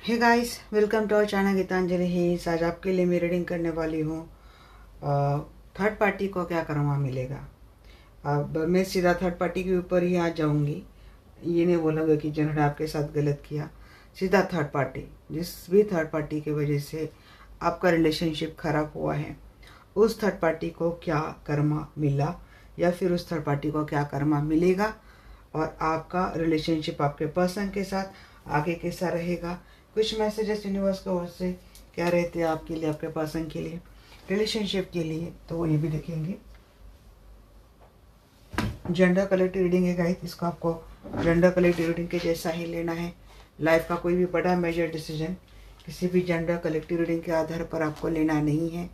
Hey guys, welcome to our channel Geetanjali ही। आज आपके लिए मैं रीडिंग करने वाली हूँ थर्ड पार्टी को क्या कर्मा मिलेगा। अब मैं सीधा थर्ड पार्टी के ऊपर ही आ जाऊँगी। ये नहीं बोलूँगा कि जिन्होंने आपके साथ गलत किया। सीधा थर्ड पार्टी, जिस भी थर्ड पार्टी की वजह से आपका रिलेशनशिप खराब हुआ है, उस थर्ड पार्टी को क्या कर्मा मिला या फिर उस थर्ड पार्टी को क्या कर्मा मिलेगा, और आपका रिलेशनशिप आपके पर्सन के साथ आगे कैसा रहेगा। कुछ मैसेजेस यूनिवर्स की ओर से क्या रहते हैं आपके लिए, आपके पर्सन के लिए, रिलेशनशिप के लिए, तो वो ये भी देखेंगे। जेंडर कलेक्टिव रीडिंग है गाइस, इसको आपको जेंडर कलेक्टिव रीडिंग के जैसा ही लेना है। लाइफ का कोई भी बड़ा मेजर डिसीजन किसी भी जेंडर कलेक्टिव रीडिंग के आधार पर आपको लेना नहीं है,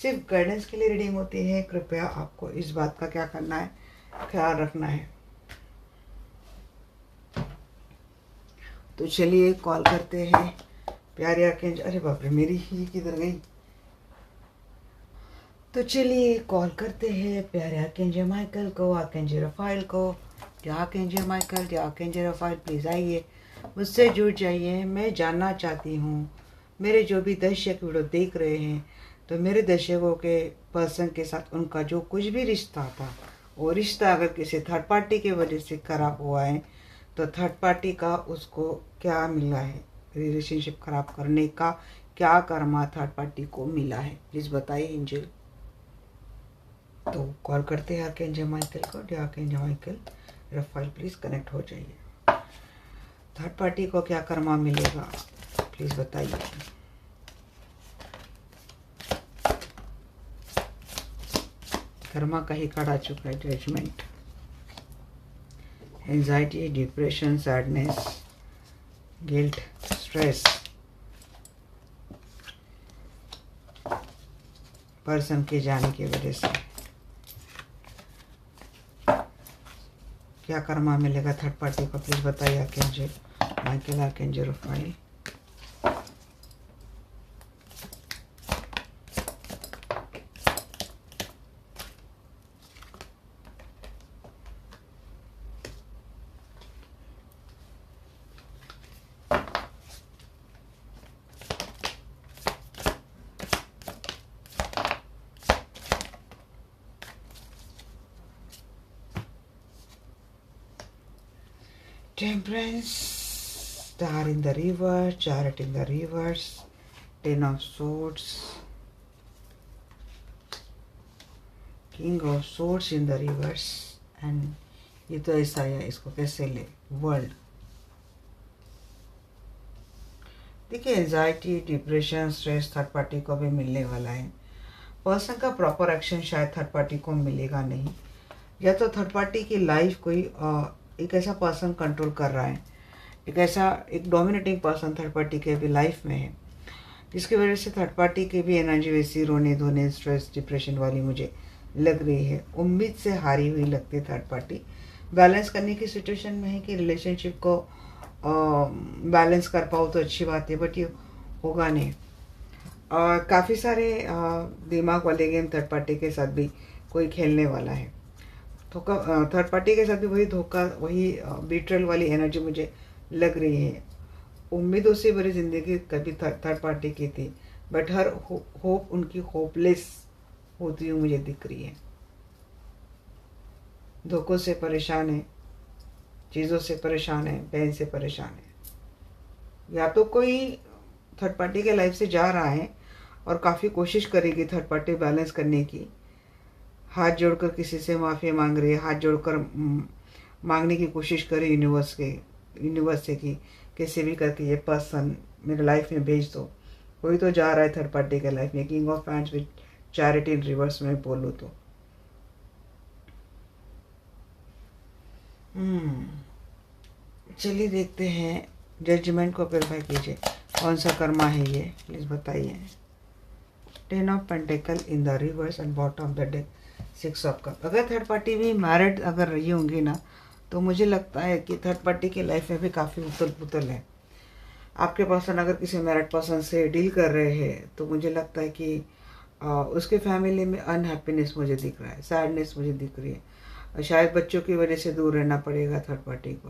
सिर्फ गाइडेंस के लिए रीडिंग होती है। कृपया आपको इस बात का क्या करना है, ख्याल रखना है। तो चलिए कॉल करते हैं प्यारे आर्कएंजल। अरे बाप रे, मेरी ही किधर गई। तो चलिए कॉल करते हैं प्यारे आर्कएंजल माइकल को, आर्कएंजल रफाइल को। या आर्कएंजल माइकल, या आर्कएंजल रफाइल, प्लीज़ आइए, मुझसे जुड़ जाइए। मैं जानना चाहती हूँ, मेरे जो भी दर्शक वीडियो देख रहे हैं, तो मेरे दर्शकों के पर्सन के साथ उनका जो कुछ भी रिश्ता था, वो रिश्ता अगर किसी थर्ड पार्टी की वजह से खराब हुआ है, तो थर्ड पार्टी का उसको क्या मिला है, रिलेशनशिप खराब करने का क्या कर्मा थर्ड पार्टी को मिला है, प्लीज़ बताइए एंजल। तो कॉल करते हैं आर्कएंजल माइकल को। Archangel Michael Rafale, please connect हो जाइए। थर्ड पार्टी को क्या कर्मा मिलेगा, प्लीज़ बताइए। कर्मा का ही कार्ड आ चुका है, judgement, anxiety, depression, sadness, guilt, stress, person के जाने की वजह से क्या कर्मा मिलेगा थर्ड पार्टी को, प्लीज बताइए archangel Michael, archangel Raphael. Temperance, Star in the River, Chariot in the Reverse, Ten of Swords, King of Swords in the Reverse, and ये तो ऐसा है, इसको कैसे ले, वर्ल्ड। देखिए, anxiety, depression, stress third party को भी मिलने वाला है। पर्सन का प्रॉपर एक्शन शायद थर्ड पार्टी को मिलेगा नहीं, या तो थर्ड पार्टी की लाइफ कोई एक ऐसा पर्सन कंट्रोल कर रहा है, एक डोमिनेटिंग पर्सन थर्ड पार्टी के भी लाइफ में है, जिसकी वजह से थर्ड पार्टी की भी एनर्जी वैसी रोने धोने, स्ट्रेस, डिप्रेशन वाली मुझे लग रही है। उम्मीद से हारी हुई लगती है थर्ड पार्टी। बैलेंस करने की सिचुएशन में है कि रिलेशनशिप को बैलेंस कर पाओ तो अच्छी बात है, बट ये होगा नहीं। और काफ़ी सारे दिमाग वाले गेम थर्ड पार्टी के साथ भी कोई खेलने वाला है। धोखा, थर्ड पार्टी के साथ भी वही धोखा, वही बिट्रेल वाली एनर्जी मुझे लग रही है। उम्मीदों से भरी जिंदगी कभी थर्ड पार्टी की थी, बट हर होप उनकी होपलेस होती हुई मुझे दिख रही है। धोखों से परेशान है, चीज़ों से परेशान है, बहन से परेशान है। या तो कोई थर्ड पार्टी के लाइफ से जा रहा है और काफ़ी कोशिश करेगी थर्ड पार्टी बैलेंस करने की, हाथ जोड़कर किसी से माफ़ी मांग रही है, हाथ जोड़कर मांगने की कोशिश करे यूनिवर्स से कि कैसे भी करके ये पर्सन मेरे लाइफ में भेज दो। कोई तो जा रहा है थर्ड पार्टी के लाइफ में। King of pants with charity in reverse में बोलूँ तो चलिए देखते हैं, जजमेंट को वेरीफाई कीजिए, कौन सा कर्मा है ये, प्लीज़ बताइए। Ten of pentacle in the reverse and bottom of the deck, six of cup. अगर थर्ड पार्टी भी मैरिड अगर रही होंगी ना, तो मुझे लगता है कि थर्ड पार्टी की लाइफ में भी काफ़ी उथल पुथल है। आपके पर्सन अगर किसी मैरिड पर्सन से डील कर रहे हैं, तो मुझे लगता है कि उसके फैमिली में अनहैप्पीनेस मुझे दिख रहा है, सैडनेस मुझे दिख रही है। शायद बच्चों की वजह से दूर रहना पड़ेगा थर्ड पार्टी को।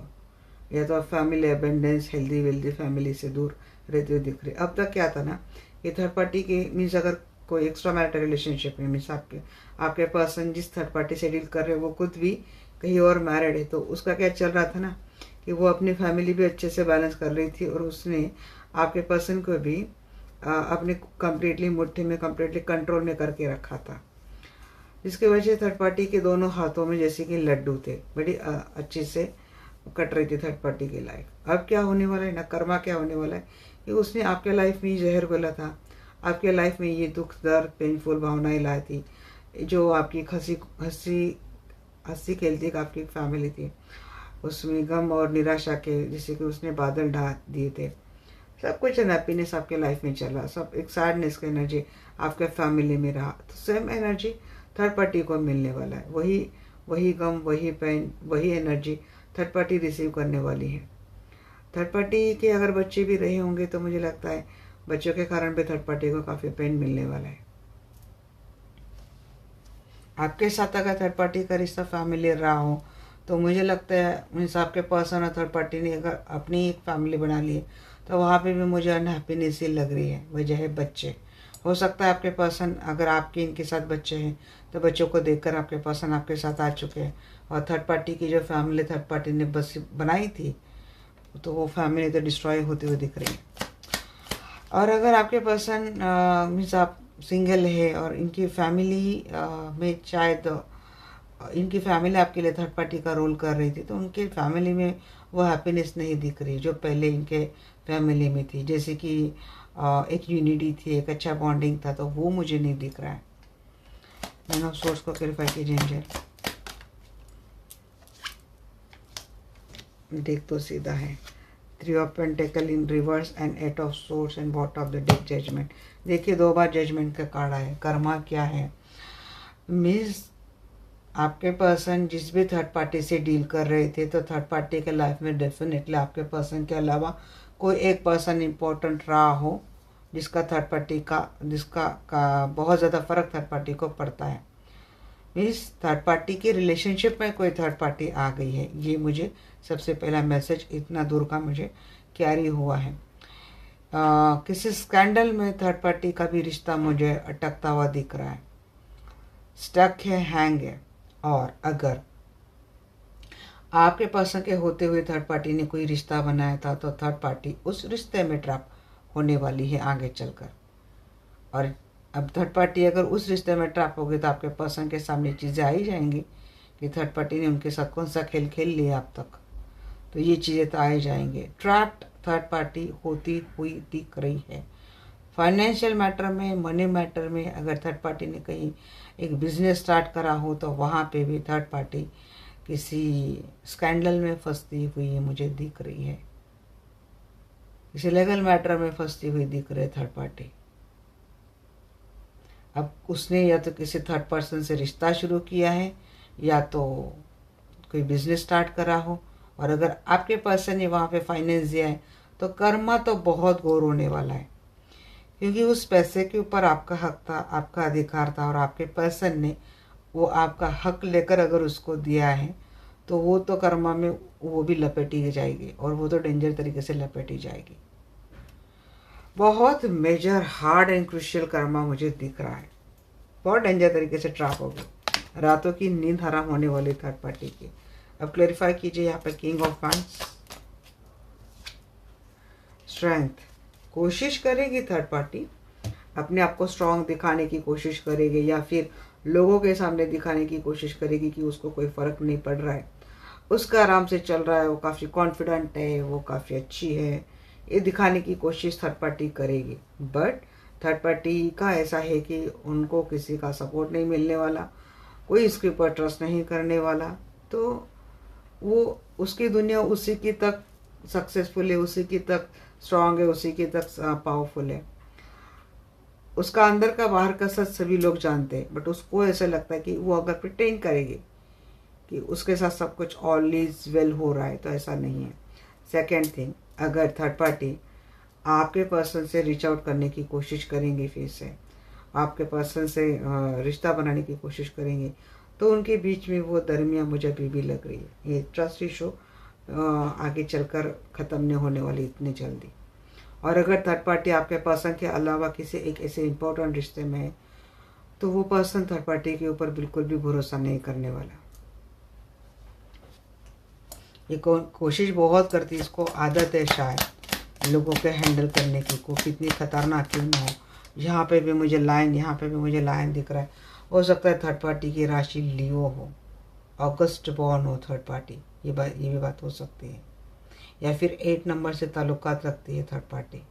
या तो आप family abundance, healthy wealthy family से दूर रहते हुए दिख रहे। अब तक क्या था ना, ये थर्ड पार्टी के मीन्स अगर कोई एक्स्ट्रा मैरिटल रिलेशनशिप में मीन्स आपके पर्सन जिस थर्ड पार्टी से डील कर रहे हो वो खुद भी कहीं और मैरिड है, तो उसका क्या चल रहा था ना कि वो अपनी फैमिली भी अच्छे से बैलेंस कर रही थी और उसने आपके पर्सन को भी अपने कम्प्लीटली मुट्ठी में, कम्प्लीटली कंट्रोल में करके रखा था, जिसकी वजह से थर्ड पार्टी के दोनों हाथों में जैसे कि लड्डू थे, बड़ी अच्छी से कट रही थी थर्ड पार्टी की लाइफ। अब क्या होने वाला है ना, कर्मा क्या होने वाला है कि उसने आपके लाइफ में जहर बोला था, आपके लाइफ में ये दुख दर्द पेनफुल भावनाएं लाई थी, जो आपकी हंसी खेलती आपकी फैमिली थी, उसमें गम और निराशा के जैसे कि उसने बादल ढा दिए थे। सब कुछ अनहैप्पीनेस आपके लाइफ में चला, सब एक सैडनेस का एनर्जी आपके फैमिली में रहा, तो सेम एनर्जी थर्ड पार्टी को मिलने वाला है। वही गम, वही पेन, वही एनर्जी थर्ड पार्टी रिसीव करने वाली है। थर्ड पार्टी के अगर बच्चे भी रहे होंगे तो मुझे लगता है बच्चों के कारण भी थर्ड पार्टी को काफ़ी पेन मिलने वाला है। आपके साथ अगर थर्ड पार्टी का रिश्ता फैमिलियर रहा हो तो मुझे लगता है मीन्स आपके पर्सन और थर्ड पार्टी ने अगर अपनी एक फैमिली बना ली है तो वहाँ पे भी मुझे अनहैप्पीनेस ही लग रही है। वजह है बच्चे। हो सकता है आपके पर्सन, अगर आपके इनके साथ बच्चे हैं तो बच्चों को देखकर आपके पर्सन आपके साथ आ चुके हैं, और थर्ड पार्टी की जो फैमिली थर्ड पार्टी ने बस बनाई थी तो वो फैमिली तो डिस्ट्रॉय होते हुए दिख रही है। और अगर आपके पर्सन मीन्स आप सिंगल है और इनकी फैमिली में शायद इनकी फैमिली आपके लिए थर्ड पार्टी का रोल कर रही थी, तो उनके फैमिली में वो हैप्पीनेस नहीं दिख रही जो पहले इनके फैमिली में थी। जैसे कि एक यूनिटी थी, एक अच्छा बॉन्डिंग था, तो वो मुझे नहीं दिख रहा है। मैन ऑफ सोर्स को क्लैरिफाई कीजिए एंजल। देख तो सीधा है, 3 of pentacle in reverse and 8 of swords and bottom of the deck judgement. देखिए 2 बार जजमेंट का कार्ड है। कर्मा क्या है मीन्स आपके पर्सन जिस भी थर्ड पार्टी से डील कर रहे थे तो थर्ड पार्टी के लाइफ में डेफिनेटली आपके पर्सन के अलावा कोई एक पर्सन इम्पोर्टेंट रहा हो जिसका थर्ड पार्टी का बहुत ज़्यादा फर्क थर्ड पार्टी को पड़ता है। मीन्स थर्ड पार्टी के रिलेशनशिप में कोई थर्ड पार्टी आ गई है, ये मुझे सबसे पहला मैसेज इतना दूर का मुझे कैरी हुआ है। किसी स्कैंडल में थर्ड पार्टी का भी रिश्ता मुझे अटकता हुआ दिख रहा है, स्टक है, हैंग है। और अगर आपके पर्सन के होते हुए थर्ड पार्टी ने कोई रिश्ता बनाया था तो थर्ड पार्टी उस रिश्ते में ट्रैप होने वाली है आगे चलकर। और अब थर्ड पार्टी अगर उस रिश्ते में ट्रैप हो गई तो आपके पर्सन के सामने चीज़ें आ ही जाएंगी कि थर्ड पार्टी ने उनके साथ कौन सा खेल खेल लिया अब तक, तो ये चीज़ें तो आ ही जाएंगे। ट्रैप्ड थर्ड पार्टी होती हुई दिख रही है। फाइनेंशियल मैटर में, मनी मैटर में अगर थर्ड पार्टी ने कहीं एक बिजनेस स्टार्ट करा हो तो वहाँ पे भी थर्ड पार्टी किसी स्कैंडल में फंसती हुई मुझे दिख रही है, किसी लीगल मैटर में फंसती हुई दिख रही है थर्ड पार्टी। अब उसने या तो किसी थर्ड पर्सन से रिश्ता शुरू किया है या तो कोई बिजनेस स्टार्ट करा हो, और अगर आपके पर्सन ने वहाँ पे फाइनेंस दिया है तो कर्मा तो बहुत गौर होने वाला है, क्योंकि उस पैसे के ऊपर आपका हक था, आपका अधिकार था, और आपके पर्सन ने वो आपका हक लेकर अगर उसको दिया है तो वो तो कर्मा में वो भी लपेटी जाएगी, और वो तो डेंजर तरीके से लपेटी जाएगी। बहुत major hard and crucial karma मुझे दिख रहा है, बहुत डेंजर तरीके से ट्रैप हो गई, रातों की नींद हराम होने वाली थर्ड पार्टी की। अब क्लैरिफाई कीजिए यहाँ पे किंग ऑफ वांड्स, स्ट्रेंथ। कोशिश करेगी थर्ड पार्टी, अपने आप को स्ट्रांग दिखाने की कोशिश करेगी या फिर लोगों के सामने दिखाने की कोशिश करेगी कि उसको कोई फ़र्क नहीं पड़ रहा है, उसका आराम से चल रहा है, वो काफ़ी कॉन्फिडेंट है, वो काफ़ी अच्छी है, ये दिखाने की कोशिश थर्ड पार्टी करेगी। बट थर्ड पार्टी का ऐसा है कि उनको किसी का सपोर्ट नहीं मिलने वाला, कोई इसके ऊपर ट्रस्ट नहीं करने वाला, तो वो उसकी दुनिया उसी की तक सक्सेसफुल है, उसी की तक स्ट्रांग है, उसी की तक पावरफुल है। उसका अंदर का बाहर का सच सभी लोग जानते हैं, बट उसको ऐसा लगता है कि वो अगर प्रिटेंड करेगी कि उसके साथ सब कुछ ऑल इज वेल हो रहा है तो ऐसा नहीं है। सेकेंड थिंग, अगर थर्ड पार्टी आपके पर्सन से रीच आउट करने की कोशिश करेंगे, फिर से आपके पर्सन से रिश्ता बनाने की कोशिश करेंगे, तो उनके बीच में वो दरमिया मुझे अभी भी लग रही है। ये ट्रस्ट इशू आगे चलकर ख़त्म नहीं होने वाली इतनी जल्दी। और अगर थर्ड पार्टी आपके पर्सन के अलावा किसी एक ऐसे इम्पोर्टेंट रिश्ते में है तो वो पर्सन थर्ड पार्टी के ऊपर बिल्कुल भी भरोसा नहीं करने वाला। ये कोशिश बहुत करती है, इसको आदत है शायद लोगों के हैंडल करने की, को कितनी खतरनाक क्यों ना हो। यहाँ पे भी मुझे लाइन, यहाँ पे भी मुझे लाइन दिख रहा है। हो सकता है थर्ड पार्टी की राशि लियो हो, अगस्त बॉर्न हो थर्ड पार्टी, ये भी बात हो सकती है। या फिर 8 नंबर से ताल्लुकात रखती है थर्ड पार्टी।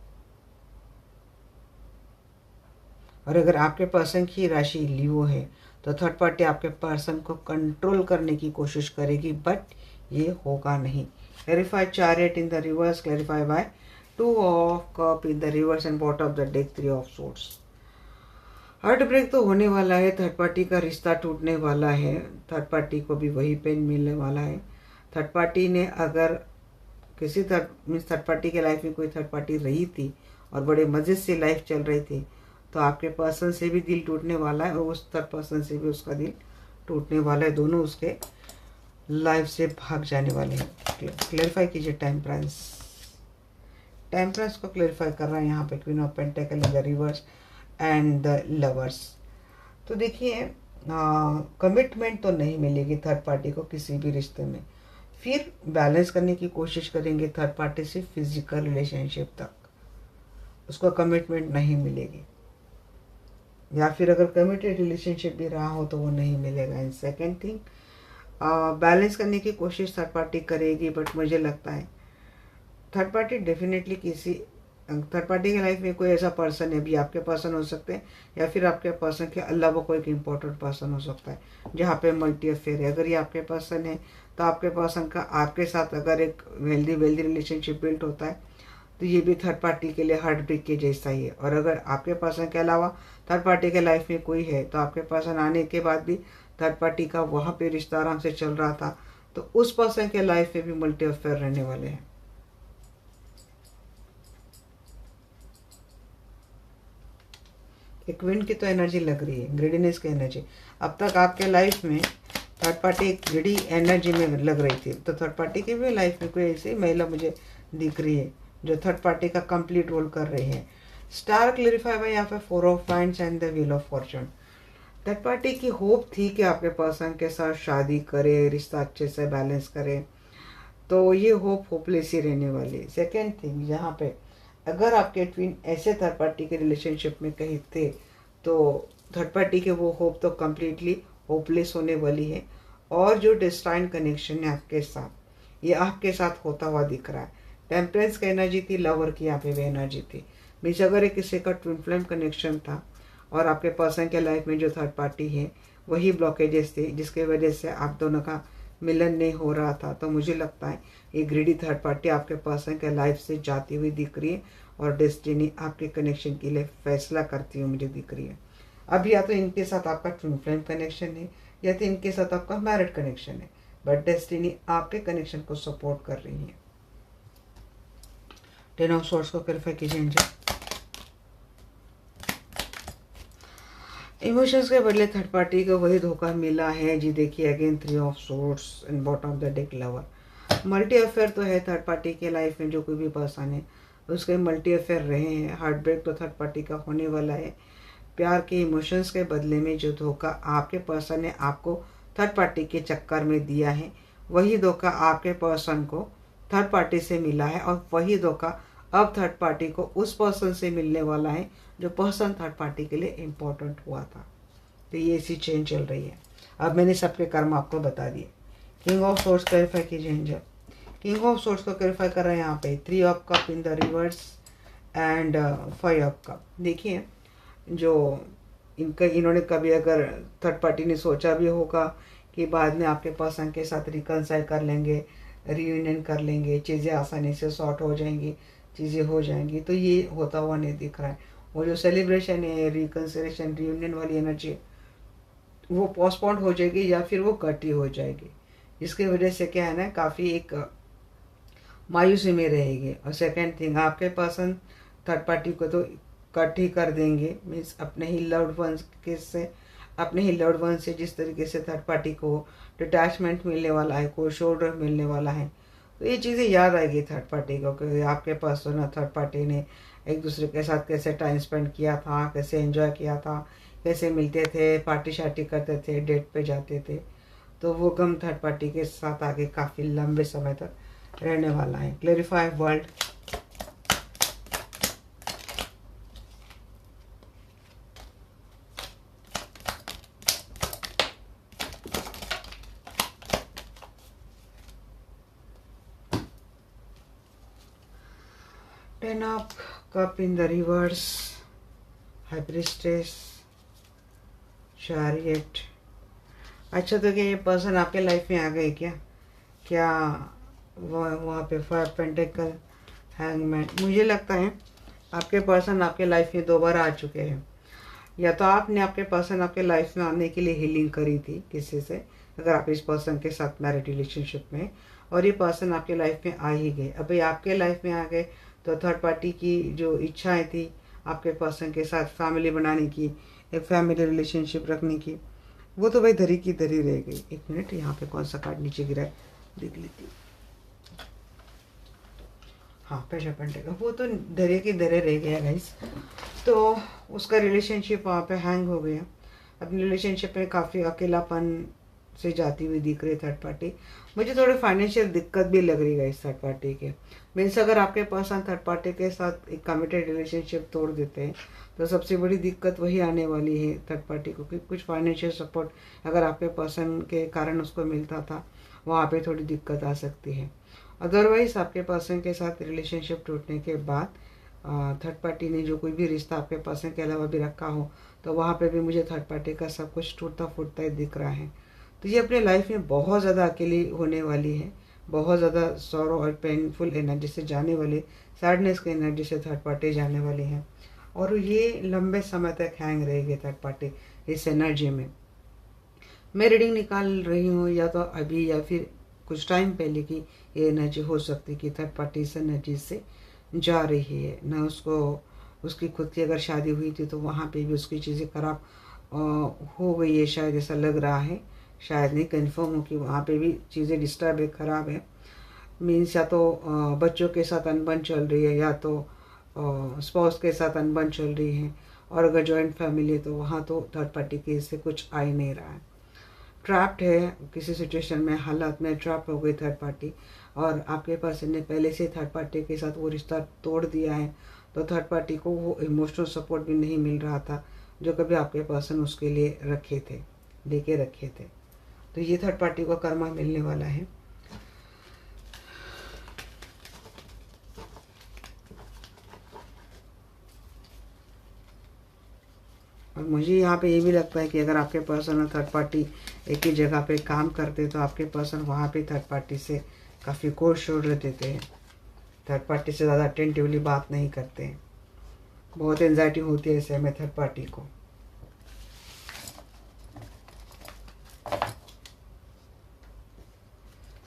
और अगर आपके पर्सन की राशि लियो है तो थर्ड पार्टी आपके पर्सन को कंट्रोल करने की कोशिश करेगी, बट ये होगा नहीं। Clarify chariot in the reverse, clarify by 2 of cup in the reverse and bottom of the deck 3 of swords. Heartbreak तो होने वाला है, थर्ड पार्टी का रिश्ता टूटने वाला है, थर्ड पार्टी को भी वही पेन मिलने वाला है। थर्ड पार्टी ने अगर किसी थर्ड पार्टी के लाइफ में कोई थर्ड पार्टी रही थी और बड़े मज़े से लाइफ चल रही थी तो आपके पर्सन से भी दिल टूटने वाला है और उस थर्ड पर्सन से भी उसका दिल टूटने वाला है। दोनों उसके लाइफ से भाग जाने वाले हैं। क्लैरिफाई कीजिए टेम्परेंस। टेम्परेंस को क्लैरिफाई कर रहा है यहाँ पे queen of pentacle in the reverse and the lovers. तो देखिए कमिटमेंट तो नहीं मिलेगी थर्ड पार्टी को किसी भी रिश्ते में। फिर बैलेंस करने की कोशिश करेंगे थर्ड पार्टी से फिजिकल रिलेशनशिप तक, उसको कमिटमेंट नहीं मिलेगी। या फिर अगर कमिटेड रिलेशनशिप भी रहा हो तो वो नहीं मिलेगा। एंड सेकेंड थिंग, बैलेंस करने की कोशिश थर्ड पार्टी करेगी, बट मुझे लगता है थर्ड पार्टी डेफिनेटली किसी थर्ड पार्टी की लाइफ में कोई ऐसा पर्सन है, भी आपके पर्सन हो सकते हैं या फिर आपके पर्सन के अलावा कोई एक इम्पोर्टेंट पर्सन हो सकता है जहाँ पे मल्टी अफेयर है। अगर ये आपके पर्सन है तो आपके पर्सन का आपके साथ अगर एक वेल्दी रिलेशनशिप बिल्ड होता है तो ये भी थर्ड पार्टी के लिए हार्ट ब्रेक के जैसा ही है। और अगर आपके पर्सन के अलावा थर्ड पार्टी के लाइफ में कोई है तो आपके पर्सन आने के बाद भी थर्ड पार्टी का वहाँ पे रिश्ता आराम से चल रहा था तो उस पर्सन के लाइफ में भी मल्टी अफेयर रहने वाले हैं। एक विंड की तो एनर्जी लग रही है, ग्रीडीनेस की एनर्जी। अब तक आपके लाइफ में थर्ड पार्टी एक ग्रीडी एनर्जी में लग रही थी, तो थर्ड पार्टी की भी लाइफ में कोई ऐसी महिला मुझे दिख रही है जो थर्ड पार्टी का कंप्लीट रोल कर रही है। स्टार क्लैरिफाई बाय यहाँ पे 4 of wands and the wheel of Fortune. Third party की होप थी कि आपके पर्सन के साथ शादी करे, रिश्ता अच्छे से बैलेंस करे, तो ये होप होपलेस ही रहने वाली है। सेकेंड थिंग, यहाँ पे अगर आपके ट्विन ऐसे थर्ड पार्टी के रिलेशनशिप में कहीं थे तो थर्ड पार्टी के वो होप तो कम्प्लीटली होपलेस होने वाली है। और जो डिस्टाइन कनेक्शन है आपके साथ, ये आपके साथ होता हुआ दिख रहा है। टेम्परेंस की एनर्जी थी, लवर की यहाँ पे भी एनर्जी थी। मीन्स अगर एक किसी का ट्विन फ्लेम कनेक्शन था और आपके पर्सन के लाइफ में जो थर्ड पार्टी है वही ब्लॉकेजेस थे जिसके वजह से आप दोनों का मिलन नहीं हो रहा था, तो मुझे लगता है ये ग्रीडी थर्ड पार्टी आपके पर्सन के लाइफ से जाती हुई दिख रही है और डेस्टिनी आपके कनेक्शन के लिए फैसला करती हुई मुझे दिख रही है। अब या तो इनके साथ आपका ट्विन फ्लेम कनेक्शन है या तो इनके साथ आपका मैरिड कनेक्शन है, बट डेस्टिनी आपके कनेक्शन को सपोर्ट कर रही है। 10 ऑफ सोर्स को क्लैरिफाई कीजिए एंजल। इमोशंस के बदले थर्ड पार्टी को वही धोखा मिला है जी। देखिए again 3 of swords and bottom of the deck lover. Multi affair तो है थर्ड पार्टी के लाइफ में, जो कोई भी पर्सन है उसके मल्टी अफेयर रहे हैं। हार्ट ब्रेक तो थर्ड पार्टी का होने वाला है। प्यार के इमोशंस के बदले में जो धोखा आपके पर्सन ने आपको थर्ड पार्टी के चक्कर में दिया है वही धोखा आपके पर्सन को थर्ड पार्टी से मिला है और वही धोखा अब थर्ड पार्टी को उस पर्सन से मिलने वाला है जो पर्सन थर्ड पार्टी के लिए इम्पोर्टेंट हुआ था। तो ये ऐसी चेंज चल रही है। अब मैंने सबके कर्म आपको बता दिए। किंग ऑफ सोर्स क्लैरिफाई कीजिए एंजल। किंग ऑफ सोर्स को क्लैरिफाई कर रहे हैं यहाँ पे 3 of cup in the reverse and 5 of cup. देखिए जो इन्होंने कभी अगर थर्ड पार्टी ने सोचा भी होगा कि बाद में आपके पर्सन के साथ रिकनसाइल कर लेंगे, रियूनियन कर लेंगे, चीज़ें आसानी से सॉर्ट हो जाएंगी, चीज़ें हो जाएंगी, तो ये होता हुआ नहीं दिख रहा है। वो जो सेलिब्रेशन है, रिकन्सिलेशन, रियूनियन वाली एनर्जी वो पोस्टपोन्ड हो जाएगी या फिर वो कट ही हो जाएगी, जिसकी वजह से क्या है ना काफ़ी एक मायूसी में रहेगी। और सेकेंड थिंग, आपके पर्सन थर्ड पार्टी को तो कट ही कर देंगे। मीन्स अपने ही लव्ड वंस से जिस तरीके से थर्ड पार्टी को डिटैचमेंट मिलने वाला है, को शोल्डर मिलने वाला है, तो ये चीज़ें याद आएगी थर्ड पार्टी को कि आपके पर्सन और थर्ड पार्टी ने एक दूसरे के साथ कैसे टाइम स्पेंड किया था, कैसे एंजॉय किया था, कैसे मिलते थे, पार्टी शार्टी करते थे, डेट पे जाते थे। तो वो गम थर्ड पार्टी के साथ आगे काफ़ी लंबे समय तक रहने वाला है। Clarify world. Ten of cup in the reverse, high priestess, chariot. अच्छा, तो क्या ये पर्सन आपके लाइफ में आ गए क्या? क्या वहाँ पे फाइव पेंटिकल, हैंगमैन। मुझे लगता है आपके पर्सन आपके लाइफ में 2 बार आ चुके हैं। या तो आपने आपके पर्सन आपके लाइफ में आने के लिए हीलिंग करी थी किसी से, अगर आप इस पर्सन के साथ मैरिड रिलेशनशिप में, और ये पर्सन आपके लाइफ में आ ही गए। अभी आपके लाइफ में आ गए तो थर्ड पार्टी की जो इच्छाएं थी आपके पर्सन के साथ फैमिली बनाने की, एक फैमिली रिलेशनशिप रखने की, वो तो भाई धरी की धरी रह गई। 1 मिनट, यहाँ पे कौन सा कार्ड नीचे गिरा है देख लेती हूँ। हाँ, प्रेशर पेंटिकल, वो तो धरे की धरे रह गया गाइस। तो उसका रिलेशनशिप वहाँ पे हैंग हो गया। अपने रिलेशनशिप में काफ़ी अकेलापन से जाती हुई दिख रही थर्ड पार्टी। मुझे थोड़ी फाइनेंशियल दिक्कत भी लग रही है इस थर्ड पार्टी के। मीन्स अगर आपके पर्सन थर्ड पार्टी के साथ एक कमिटेड रिलेशनशिप तोड़ देते हैं तो सबसे बड़ी दिक्कत वही आने वाली है थर्ड पार्टी को, कि कुछ फाइनेंशियल सपोर्ट अगर आपके पर्सन के कारण उसको मिलता था, वहाँ पे थोड़ी दिक्कत आ सकती है। अदरवाइज आपके पर्सन के साथ रिलेशनशिप टूटने के बाद थर्ड पार्टी ने जो कोई भी रिश्ता आपके पर्सन के अलावा भी रखा हो, तो वहाँ पे भी मुझे थर्ड पार्टी का सब कुछ टूटता फूटता ही दिख रहा है। तो ये अपने लाइफ में बहुत ज़्यादा अकेली होने वाली है, बहुत ज़्यादा सॉरो और पेनफुल एनर्जी से जाने वाली, सैडनेस की एनर्जी से थर्ड पार्टी जाने वाली है, और ये लंबे समय तक हैंग रहेगी थर्ड पार्टी इस एनर्जी में। मैं रीडिंग निकाल रही हूँ या तो अभी या फिर कुछ टाइम पहले की ये एनर्जी हो सकती है कि थर्ड पार्टी इस एनर्जी से जा रही है ना। उसको उसकी खुद की अगर शादी हुई थी तो वहाँ पे भी उसकी चीज़ें खराब हो गई है शायद, ऐसा लग रहा है। शायद नहीं, कंफर्म हो कि वहाँ पे भी चीज़ें डिस्टर्ब है, ख़राब है। मीन्स या तो बच्चों के साथ अनबन चल रही है, या तो स्पाउस के साथ अनबन चल रही है, और अगर जॉइंट फैमिली है तो वहाँ तो थर्ड पार्टी के इससे कुछ आ ही नहीं रहा है। ट्रैप्ड है किसी सिचुएशन में, हालात में ट्रैप हो गई थर्ड पार्टी, और आपके पर्सन ने पहले से थर्ड पार्टी के साथ वो रिश्ता तोड़ दिया है। तो थर्ड पार्टी को वो इमोशनल सपोर्ट भी नहीं मिल रहा था जो कभी आपके पर्सन उसके लिए रखे थे, लेके रखे थे। तो ये थर्ड पार्टी को कर्मा मिलने वाला है। और मुझे यहाँ पे ये भी लगता है कि अगर आपके पर्सन और थर्ड पार्टी एक ही जगह पे काम करते तो आपके पर्सन वहाँ पे थर्ड पार्टी से काफ़ी कोर शोर देते हैं, थर्ड पार्टी से ज़्यादा अटेंटिवली बात नहीं करते हैं। बहुत एंजाइटी होती है ऐसे में थर्ड पार्टी को।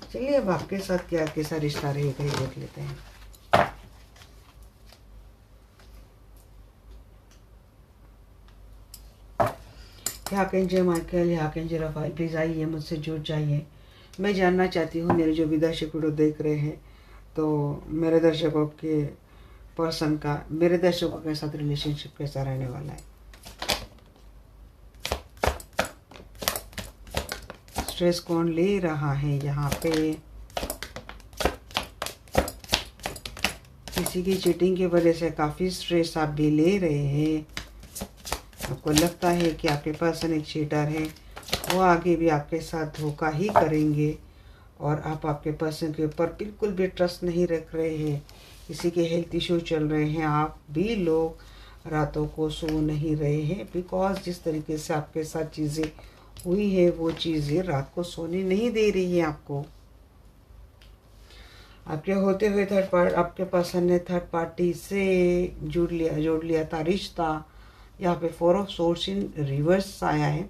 चलिए अब आपके साथ क्या कैसा रिश्ता रहेगा ये देख लेते हैं। Archangel Michael, archangel Rafale, please आइए, मुझसे जुड़ जाइए। मैं जानना चाहती हूँ, मेरे जो भी दर्शक वीडियो देख रहे हैं, तो मेरे दर्शकों के पर्सन का मेरे दर्शकों के साथ रिलेशनशिप कैसा रहने वाला है। स्ट्रेस कौन ले रहा है यहाँ पे? किसी की चीटिंग की वजह से काफ़ी स्ट्रेस आप भी ले रहे हैं। आपको लगता है कि आपके पर्सन एक चीटर है, वो आगे भी आपके साथ धोखा ही करेंगे, और आप आपके पर्सन के ऊपर बिल्कुल भी ट्रस्ट नहीं रख रहे हैं। किसी के हेल्थ इशू चल रहे हैं, आप भी लोग रातों को सो नहीं रहे हैं, बिकॉज जिस तरीके से आपके साथ चीज़ें हुई है वो चीज़ें रात को सोने नहीं दे रही है आपको। आपके होते हुए आपके पर्सन ने थर्ड पार्टी से जोड़ लिया था रिश्ता। यहाँ पे 4 ऑफ सोर्स इन रिवर्स आया है।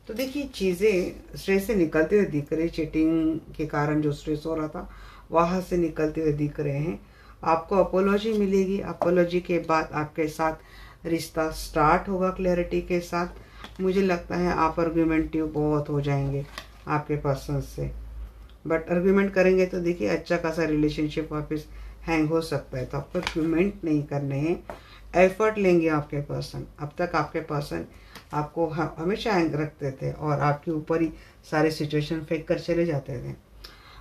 तो देखिए चीज़ें स्ट्रेस से निकलते हुए दिख रही, चीटिंग के कारण जो स्ट्रेस हो रहा था वहाँ से निकलते हुए दिख रहे हैं। आपको अपोलॉजी मिलेगी, अपोलॉजी के बाद आपके साथ रिश्ता स्टार्ट होगा क्लैरिटी के साथ। मुझे लगता है आप आर्गुमेंटिव बहुत हो जाएंगे आपके पर्सन से, बट आर्ग्यूमेंट करेंगे तो देखिए अच्छा खासा रिलेशनशिप वापस हैंग हो सकता है। तो आपको आर्ग्यूमेंट नहीं करने हैं, एफर्ट लेंगे आपके पर्सन। अब तक आपके पर्सन आपको हमेशा हैंग रखते थे और आपके ऊपर ही सारे सिचुएशन फेंक कर चले जाते थे।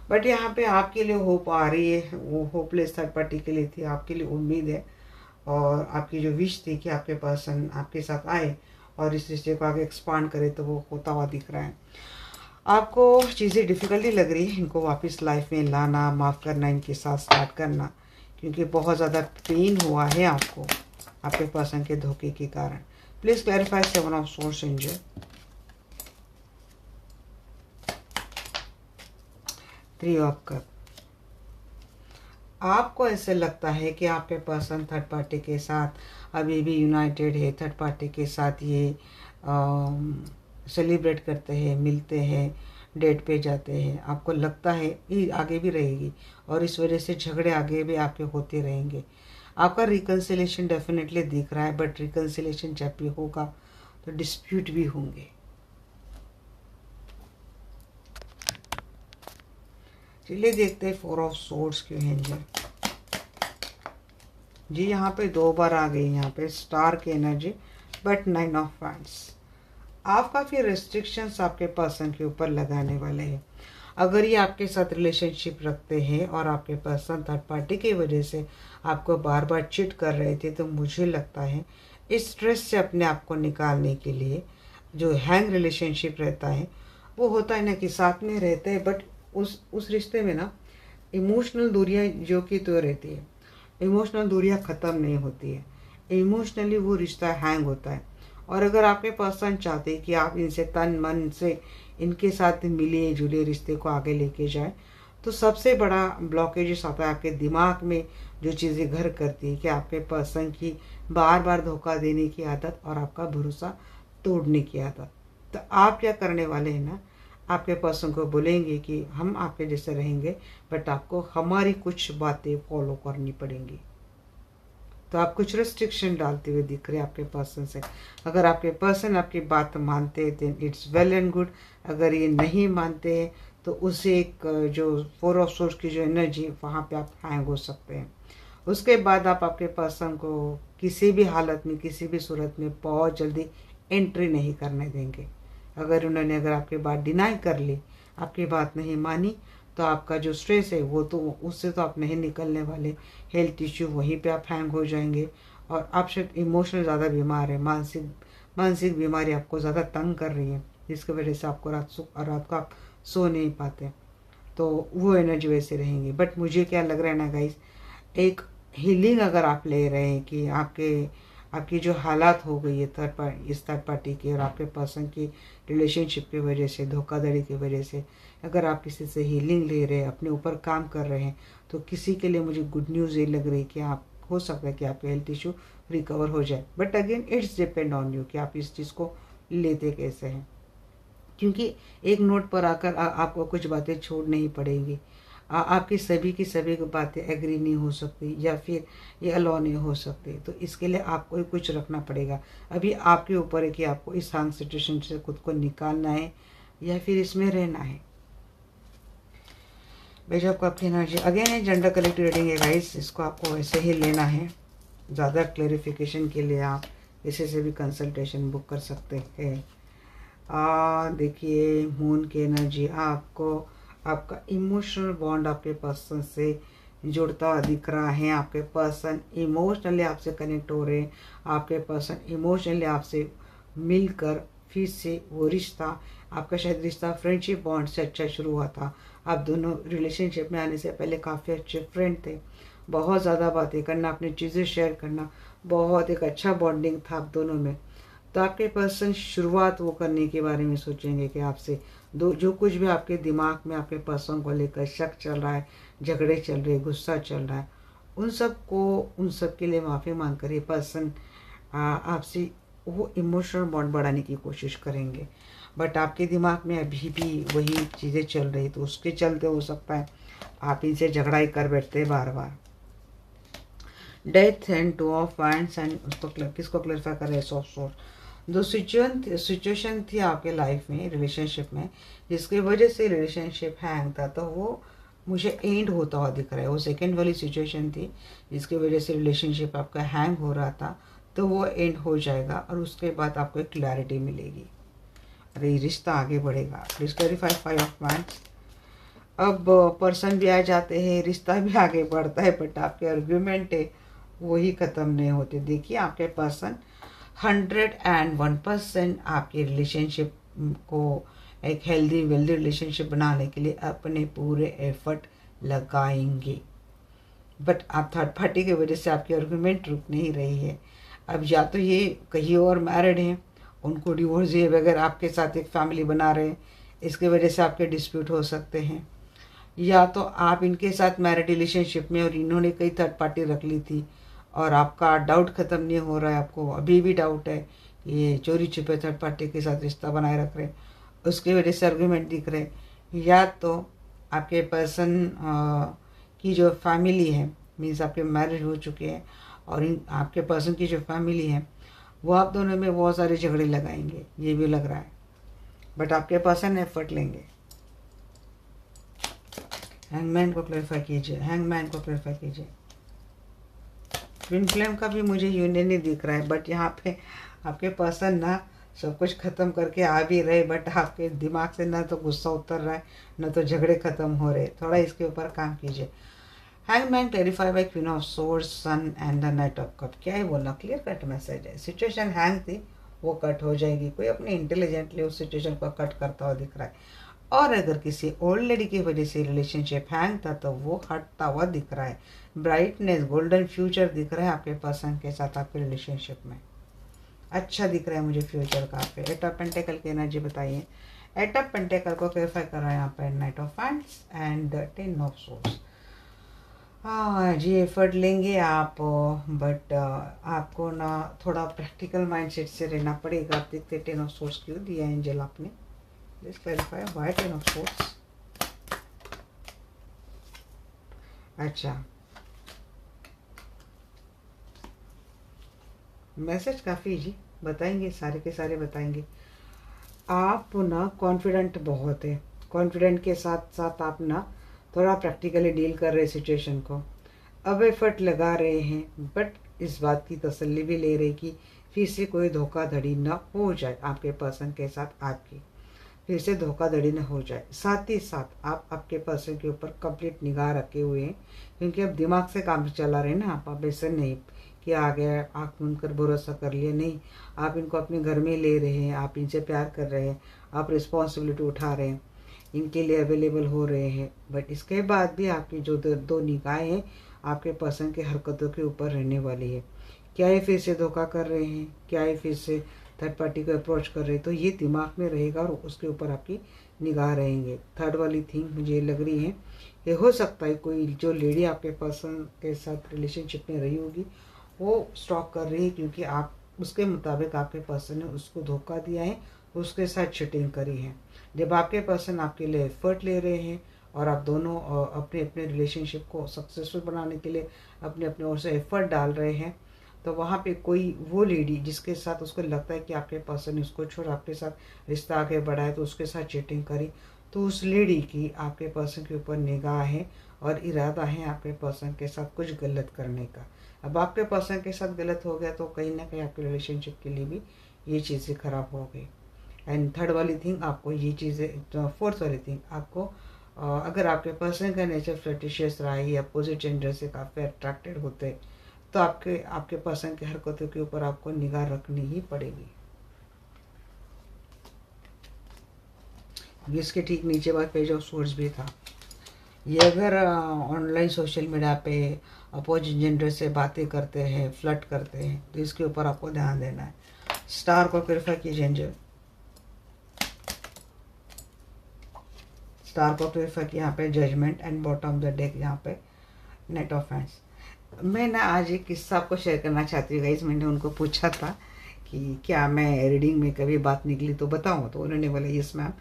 बट यहाँ पे आपके लिए होप आ रही है, वो होपलेस थर्ड पार्टी के लिए थी, आपके लिए उम्मीद है। और आपकी जो विश थी कि आपके पर्सन आपके साथ आए और इस रिश्ते को आगे एक्सपांड करे, तो वो होता हुआ दिख रहा है। आपको चीज़ें डिफ़िकल्टी लग रही है इनको वापस लाइफ में लाना, माफ़ करना, इनके साथ स्टार्ट करना, क्योंकि बहुत ज़्यादा पेन हुआ है आपको आपके पर्सन के धोखे के कारण। Please clarify 7 of source angel. 3 of cup. आपको ऐसे लगता है कि आपके पर्सन थर्ड पार्टी के साथ अभी भी यूनाइटेड है, थर्ड पार्टी के साथ ये सेलिब्रेट करते हैं, मिलते हैं, डेट पे जाते हैं। आपको लगता है ये आगे भी रहेगी और इस वजह से झगड़े आगे भी आपके होते रहेंगे। आपका रिकन्सिलेशन डेफिनेटली दिख रहा है, बट रिकन्सिलेशन जब भी होगा तो डिस्प्यूट भी होंगे। चलिए देखते हैं 4 ऑफ सोर्ड्स क्यों है एंजल जी। यहाँ पे 2 बार आ गई, यहाँ पे स्टार की एनर्जी, बट 9 ऑफ वैंड्स। आप काफ़ी रेस्ट्रिक्शंस आपके पर्सन के ऊपर लगाने वाले हैं। अगर ये आपके साथ रिलेशनशिप रखते हैं और आपके पर्सन थर्ड पार्टी की वजह से आपको बार बार चिट कर रहे थे, तो मुझे लगता है इस स्ट्रेस से अपने आप को निकालने के लिए जो हैंग रिलेशनशिप रहता है, वो होता है ना कि साथ में रहते हैं, बट उस रिश्ते में ना इमोशनल दूरियां जो कि तो रहती है, इमोशनल दूरियां ख़त्म नहीं होती है, इमोशनली वो रिश्ता हैंग होता है। और अगर आपके पर्सन चाहते हैं कि आप इनसे तन मन से इनके साथ मिले जुले रिश्ते को आगे लेके जाए, तो सबसे बड़ा ब्लॉकेजेस आता है आपके दिमाग में, जो चीज़ें घर करती है कि आपके पर्सन की बार बार धोखा देने की आदत और आपका भरोसा तोड़ने की आदत। तो आप क्या करने वाले हैं ना, आपके पर्सन को बोलेंगे कि हम आपके जैसे रहेंगे, बट आपको हमारी कुछ बातें फॉलो करनी पड़ेंगी। तो आप कुछ रेस्ट्रिक्शन डालते हुए दिख रहे हैं आपके पर्सन से। अगर आपके पर्सन आपकी बात मानते हैं then it's well and good. अगर ये नहीं मानते हैं तो उसे एक जो 4 ऑफ सोर्स की जो एनर्जी, वहाँ पे आप हैंग हो सकते हैं। उसके बाद आप आपके पर्सन को किसी भी हालत में, किसी भी सूरत में बहुत जल्दी एंट्री नहीं करने देंगे। अगर आपकी बात डिनाई कर ली, आपकी बात नहीं मानी, तो आपका जो स्ट्रेस है वो तो उससे तो आप नहीं निकलने वाले। हेल्थ इश्यू वहीं पे आप हैंग हो जाएंगे। और आप शायद इमोशनल ज़्यादा बीमार है, मानसिक बीमारी आपको ज़्यादा तंग कर रही है, जिसकी वजह से आपको रात को आप सो नहीं पाते। तो वो एनर्जी वैसे रहेंगी। बट मुझे क्या लग रहा है ना गाइस, एक हीलिंग अगर आप ले रहे हैं कि आपकी जो हालात हो गई है थर्ड पार्टी की और आपके पर्सन की रिलेशनशिप की वजह से, धोखाधड़ी की वजह से, अगर आप किसी से हीलिंग ले रहे हैं, अपने ऊपर काम कर रहे हैं, तो किसी के लिए मुझे गुड न्यूज़ ये लग रही है कि आप हो सकता है कि आपके हेल्थ इशू रिकवर हो जाए। But again it's depend on you कि आप इस चीज़ को लेते कैसे हैं। क्योंकि एक नोट पर आकर आपको कुछ बातें छोड़नी ही पड़ेंगी। आपकी सभी की सभी बातें एग्री नहीं हो सकती या फिर ये अलाउ नहीं हो सकती। तो इसके लिए आपको ही कुछ रखना पड़ेगा। अभी आपके ऊपर है कि आपको इस हैंग सिचुएशन से खुद को निकालना है या फिर इसमें रहना है। भेजो आपको आपकी एनर्जी अगेन है। जेंडर कलेक्टिव रीडिंग है गाइस, इसको आपको ऐसे ही लेना है। ज़्यादा क्लेरिफिकेशन के लिए आप किसी से भी कंसल्टेशन बुक कर सकते हैं। देखिए मून की एनर्जी आपको आपका इमोशनल बॉन्ड आपके पर्सन से जुड़ता हुआ दिख रहा है। आपके पर्सन इमोशनली आपसे कनेक्ट हो रहे हैं। आपके पर्सन इमोशनली आपसे मिलकर फिर से वो रिश्ता, आपका शायद रिश्ता फ्रेंडशिप बॉन्ड से अच्छा शुरू हुआ था। आप दोनों रिलेशनशिप में आने से पहले काफ़ी अच्छे फ्रेंड थे। बहुत ज़्यादा बातें करना, अपनी चीज़ें शेयर करना, बहुत एक अच्छा बॉन्डिंग था आप दोनों में। तो आपके पर्सन शुरुआत वो करने के बारे में सोचेंगे कि आपसे जो कुछ भी आपके दिमाग में आपके पर्सन को लेकर शक चल रहा है, झगड़े चल रहे, गुस्सा चल रहा है, उन सब के लिए माफ़ी मांग कर ये पर्सन आपसे वो इमोशनल बॉन्ड बढ़ाने की कोशिश करेंगे। बट आपके दिमाग में अभी भी वही चीज़ें चल रही, तो उसके चलते हो सकता है आप इनसे झगड़ा ही कर बैठते हैं बार बार। Death and 2 of wands and उसको किसको क्लैरिफाई कर रहे हैं? Soft source. दो सिचुएशन थी आपके लाइफ में, रिलेशनशिप में, जिसकी वजह से रिलेशनशिप हैंग था, तो वो मुझे एंड होता हुआ दिख रहा है। वो सेकंड वाली सिचुएशन थी जिसकी वजह से रिलेशनशिप आपका हैंग हो रहा था, तो वो एंड हो जाएगा और उसके बाद आपको एक क्लैरिटी मिलेगी, अरे रिश्ता आगे बढ़ेगा। Please clarify 5 of wands. अब पर्सन भी आ जाते हैं, रिश्ता भी आगे बढ़ता है, बट आपके आर्ग्यूमेंट है वही ख़त्म नहीं होते। देखिए आपके पर्सन 101% आपके रिलेशनशिप को एक हेल्दी वेल्दी रिलेशनशिप बनाने के लिए अपने पूरे एफर्ट लगाएंगे, बट आप थर्ड पार्टी की वजह से आपकी आर्गुमेंट रुक नहीं रही है। अब या तो ये कहीं और मैरिड हैं, उनको डिवोर्स दिए बगैर आपके साथ एक फैमिली बना रहे हैं, इसके वजह से आपके डिस्प्यूट हो सकते हैं, या तो आप इनके साथ मैरिड रिलेशनशिप में और इन्होंने कई थर्ड पार्टी रख ली थी और आपका डाउट ख़त्म नहीं हो रहा है, आपको अभी भी डाउट है ये चोरी छुपे थर्ड पार्टी के साथ रिश्ता बनाए रख रहे हैं, उसकी वजह से आर्गुमेंट दिख रहे हैं, या तो आपके पर्सन की जो फैमिली है, मीन्स आपके मैरिज हो चुके हैं और इन आपके पर्सन की जो फैमिली है वो आप दोनों में बहुत सारे झगड़े लगाएंगे, ये भी लग रहा है, बट आपके पर्सन एफर्ट लेंगे। हैंगमैन को क्लैरिफाई कीजिए, हैंगमैन को क्लैरिफाई कीजिए। ट्विन फ्लेम का भी मुझे यूनियन ही दिख रहा है, बट यहाँ पे आपके पर्सन ना सब कुछ ख़त्म करके आ भी रहे, बट आपके दिमाग से ना तो गुस्सा उतर रहा है ना तो झगड़े ख़त्म हो रहे, थोड़ा इसके ऊपर काम कीजिए। Hangman clarify by queen of swords, sun and the knight of cup. क्या है बोलना, क्लियर कट मैसेज है। सिचुएशन हैंग थी वो कट हो जाएगी, कोई अपने इंटेलिजेंटली उस सिचुएशन को कट करता हुआ दिख रहा है, और अगर किसी ओल्ड लेडी की वजह से रिलेशनशिप हैंग था तो वो हटता हुआ दिख रहा है। ब्राइटनेस, गोल्डन फ्यूचर दिख रहा है आपके पर्सन के साथ आपके रिलेशनशिप में, अच्छा दिख रहा है मुझे फ्यूचर का। पे एट ऑफ पेंटेकल की एनर्जी बताइए। एट ऑफ पेंटेकल को क्लैरिफाई कर रहा है यहाँ पर night of wands and 10 of source. हाँ जी, एफर्ट लेंगे आप, बट आपको ना थोड़ा प्रैक्टिकल माइंडसेट से रहना पड़ेगा। आप देखते 10 ऑफ सोर्स क्यों दिया एंजल आपने, please clarify why 10 of source. अच्छा, मैसेज काफ़ी जी, बताएंगे सारे के सारे बताएंगे। आप ना कॉन्फिडेंट बहुत है, कॉन्फिडेंट के साथ साथ आप ना थोड़ा प्रैक्टिकली डील कर रहे सिचुएशन को, अब एफर्ट लगा रहे हैं, बट इस बात की तसल्ली भी ले रहे कि फिर से कोई धोखाधड़ी ना हो जाए आपके पर्सन के साथ, आपकी फिर से धोखाधड़ी न हो जाए। साथ ही साथ आप आपके पर्सन के ऊपर कंप्लीट निगाह रखे हुए हैं, क्योंकि अब दिमाग से काम चला रहे हैं ना आप ऐसे नहीं कि आ गया आँख मूंद कर भरोसा कर लिया, नहीं, आप इनको अपने घर में ले रहे हैं, आप इनसे प्यार कर रहे हैं, आप रिस्पॉन्सिबिलिटी उठा रहे हैं, इनके लिए अवेलेबल हो रहे हैं, बट इसके बाद भी आपकी जो दो निगाहें हैं आपके पर्सन की हरकतों के ऊपर रहने वाली है। क्या ये फिर से धोखा कर रहे हैं, क्या ये फिर से थर्ड पार्टी को अप्रोच कर रहे हैं, तो ये दिमाग में रहेगा और उसके ऊपर आपकी निगाह रहेंगे। थर्ड वाली थिंग मुझे ये लग रही है, ये हो सकता है कोई जो लेडी आपके पर्सन के साथ रिलेशनशिप में रही होगी वो स्टॉक कर रही है, क्योंकि आप उसके मुताबिक आपके पर्सन ने उसको धोखा दिया है, उसके साथ चीटिंग करी है। जब आपके पर्सन आपके लिए एफर्ट ले रहे हैं और आप दोनों अपने अपने रिलेशनशिप को सक्सेसफुल बनाने के लिए अपने अपने ओर से एफर्ट डाल रहे हैं, तो वहाँ पे कोई वो लेडी जिसके साथ उसको लगता है कि आपके पर्सन ने उसको छोड़ आपके साथ रिश्ता आगे बढ़ाए तो उसके साथ चीटिंग करी, तो उस लेडी की आपके पर्सन के ऊपर निगाह है और इरादा है आपके पर्सन के साथ कुछ गलत करने का। अब आपके पर्सन के साथ गलत हो गया तो कहीं ना कहीं आपके रिलेशनशिप के लिए भी ये चीज़ें खराब हो गई। एंड थर्ड वाली थिंग आपको ये चीज़ें, फोर्थ वाली थिंग आपको, अगर आपके पर्सन का नेचर फ्लर्टिशियस रहा है या अपोजिट जेंडर से काफ़ी अट्रैक्टेड होते तो आपके पर्सन की हरकतों के ऊपर आपको निगाह रखनी ही पड़ेगी। इसके ठीक नीचे बाद पेज ऑफ सोर्स भी था। ये अगर ऑनलाइन सोशल मीडिया पे अपोजिट जेंडर से बातें करते हैं, फ्लर्ट करते हैं, तो इसके ऊपर आपको ध्यान देना है। स्टार को क्लैरिफाई कीजिए एंजल। स्टार को क्लैरिफाई किया यहाँ पे judgement and bottom of the deck यहाँ पे नाइट ऑफ हैंड्स। मैं ना आज एक किस्सा आपको शेयर करना चाहती हूँ गाइस। मैंने उनको पूछा था कि क्या मैं रीडिंग में कभी बात निकली तो बताऊँ, तो उन्होंने बोला yes ma'am,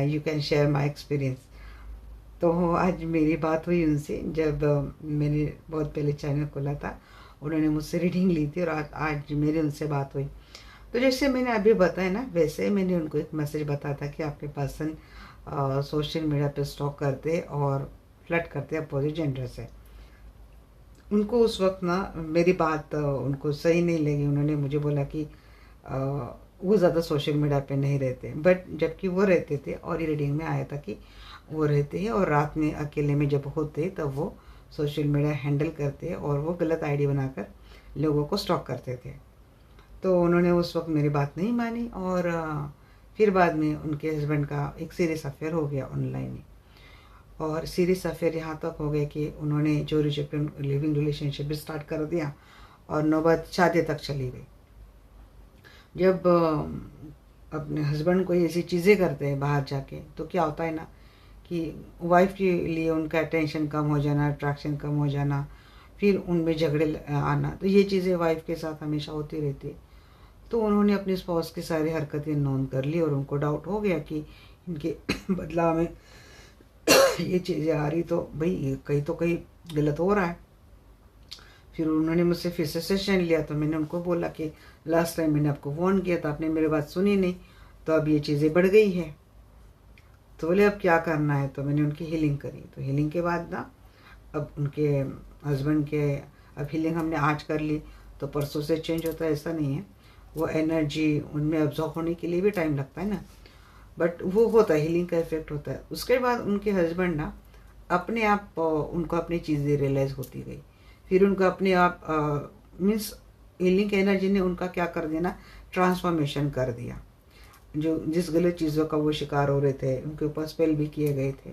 you can share my experience. तो आज मेरी बात हुई उनसे, जब मैंने बहुत पहले चैनल खोला था, उन्होंने मुझसे रीडिंग ली थी और आज मेरी उनसे बात हुई। तो जैसे मैंने अभी बताया ना, वैसे ही मैंने उनको एक मैसेज बताया था कि आपके पर्सन सोशल मीडिया पे स्टॉक करते और फ्लर्ट करते अपोजिट जेंडर से। उनको उस वक्त ना मेरी बात उनको सही नहीं लगी। उन्होंने मुझे बोला कि वो ज़्यादा सोशल मीडिया पे नहीं रहते, बट जबकि वो रहते थे और ये रीडिंग में आया था कि वो रहते हैं और रात में अकेले में जब होते तब वो सोशल मीडिया हैंडल करते और वो गलत आईडी बनाकर लोगों को स्टॉक करते थे। तो उन्होंने उस वक्त मेरी बात नहीं मानी और फिर बाद में उनके हस्बैंड का एक सीरियस अफेयर हो गया ऑनलाइन ही। और सीरियस अफेयर यहाँ तक हो गया कि उन्होंने चोरी छुपे लिविंग रिलेशनशिप भी स्टार्ट कर दिया और नौबत शादी तक चली गई। जब अपने हस्बैंड को ऐसी चीज़ें करते हैं बाहर जाके, तो क्या होता है ना कि वाइफ के लिए उनका टेंशन कम हो जाना, अट्रैक्शन कम हो जाना, फिर उनमें झगड़े आना, तो ये चीज़ें वाइफ के साथ हमेशा होती रहती है। तो उन्होंने अपनी स्पाउस की सारी हरकतें नोट कर ली और उनको डाउट हो गया कि इनके बदलाव में ये चीज़ें आ रही, तो भाई कहीं गलत हो रहा है। फिर उन्होंने मुझसे फिर से सेशन लिया, तो मैंने उनको बोला कि लास्ट टाइम मैंने आपको वार्न किया था, आपने मेरी बात सुनी नहीं, तो अब ये चीज़ें बढ़ गई है। तो बोले अब क्या करना है, तो मैंने उनकी हीलिंग करी। तो हीलिंग के बाद ना अब उनके हस्बैंड के अब हीलिंग हमने आज कर ली तो परसों से चेंज होता है ऐसा नहीं है। वो एनर्जी उनमें अब्जॉर्ब होने के लिए भी टाइम लगता है ना, बट वो होता है, हीलिंग का इफेक्ट होता है। उसके बाद उनके हस्बैंड ना अपने आप उनको अपनी चीज़ें रियलाइज़ होती गई। फिर उनका अपने आप मीन्स हीलिंग एनर्जी ने उनका क्या कर दिया ना, ट्रांसफॉर्मेशन कर दिया। जो जिस गलत चीज़ों का वो शिकार हो रहे थे, उनके ऊपर स्पेल भी किए गए थे,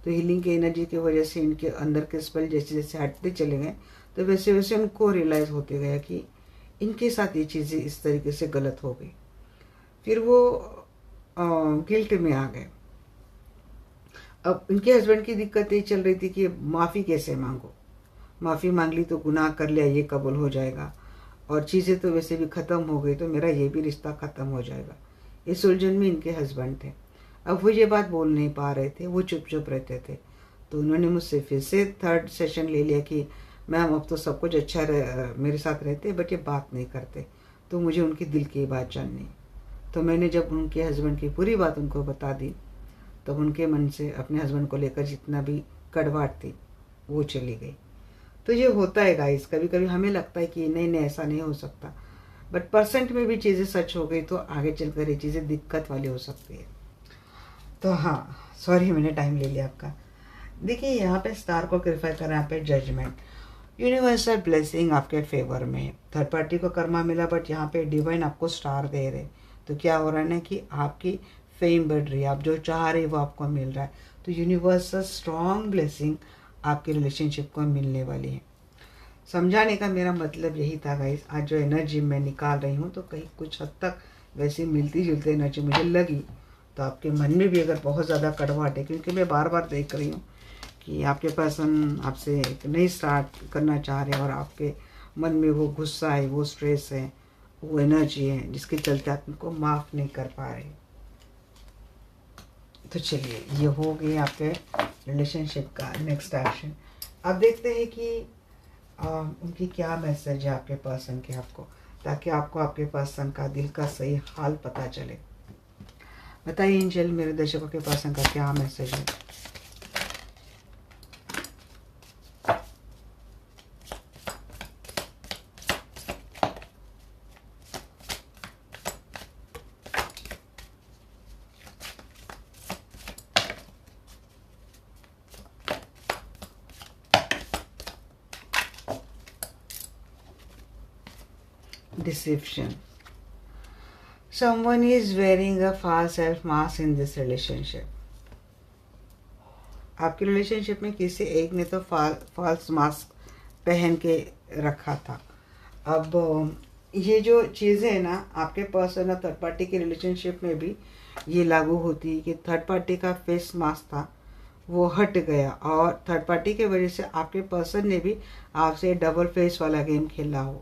तो हीलिंग की एनर्जी की वजह से इनके अंदर के स्पेल जैसे जैसे हटते चले गए, तो वैसे वैसे उनको रियलाइज़ होते गया कि इनके साथ ये चीज़ें इस तरीके से गलत हो गई। फिर वो गिल्ट में आ गए। अब इनके हस्बैंड की दिक्कत ये चल रही थी कि माफ़ी कैसे मांगो, माफ़ी मांग ली तो गुनाह कर लिया ये कबूल हो जाएगा, और चीज़ें तो वैसे भी ख़त्म हो गई तो मेरा ये भी रिश्ता ख़त्म हो जाएगा। इस उलझन में इनके हस्बैंड थे। अब वो ये बात बोल नहीं पा रहे थे, वो चुप चुप रहते थे। तो उन्होंने मुझसे फिर से थर्ड सेशन ले लिया कि मैम अब तो सब कुछ अच्छा मेरे साथ रहते बट ये बात नहीं करते, तो मुझे उनकी दिल की बात जाननी। तो मैंने जब उनके हस्बैंड की पूरी बात उनको बता दी, तब उनके मन से अपने हस्बैंड को लेकर जितना भी कड़वाहट थी वो चली गई। तो ये होता है गाइस, कभी कभी हमें लगता है कि नहीं नहीं ऐसा नहीं हो सकता, बट परसेंट में भी चीज़ें सच हो गई तो आगे चलकर ये चीज़ें दिक्कत वाली हो सकती है। तो हाँ, सॉरी मैंने टाइम ले लिया आपका। देखिए यहाँ पे स्टार को क्लिफाई कर, यहाँ पे जजमेंट, यूनिवर्सल ब्लेसिंग आपके फेवर में। थर्ड पार्टी को कर्मा मिला बट यहाँ पे डिवाइन आपको स्टार दे रहे, तो क्या हो रहा है ना कि आपकी फेम बढ़ रही है, आप जो चाह रहे वो आपको मिल रहा है। तो यूनिवर्सल स्ट्रॉन्ग ब्लेसिंग आपके रिलेशनशिप को मिलने वाली है। समझाने का मेरा मतलब यही था गाइस। आज जो एनर्जी मैं निकाल रही हूँ तो कहीं कुछ हद तक वैसी मिलती जुलती एनर्जी मुझे लगी। तो आपके मन में भी अगर बहुत ज़्यादा कड़वाहट है, क्योंकि मैं बार बार देख रही हूँ कि आपके पर्सन आपसे एक नई स्टार्ट करना चाह रहे हैं और आपके मन में वो गुस्सा है, वो स्ट्रेस है, वो एनर्जी है जिसके चलते आप उनको माफ़ नहीं कर पा रहे। तो चलिए ये हो गई आपके रिलेशनशिप का नेक्स्ट एक्शन। अब देखते हैं कि उनकी क्या मैसेज है आपके पर्सन के आपको, ताकि आपको आपके पर्सन का दिल का सही हाल पता चले। बताइए एंजल, मेरे दर्शकों के पर्सन का क्या मैसेज है। Deception. Someone is wearing a false self mask in this relationship. आपके रिलेशनशिप में किसी एक ने तो फॉल्स मास्क पहन के रखा था। अब ये जो चीज़ें हैं ना, आपके पर्सन और थर्ड पार्टी के रिलेशनशिप में भी ये लागू होती है कि थर्ड पार्टी का फेस मास्क था वो हट गया और थर्ड पार्टी के वजह से आपके पर्सन ने भी आपसे डबल फेस वाला गेम खेला हो,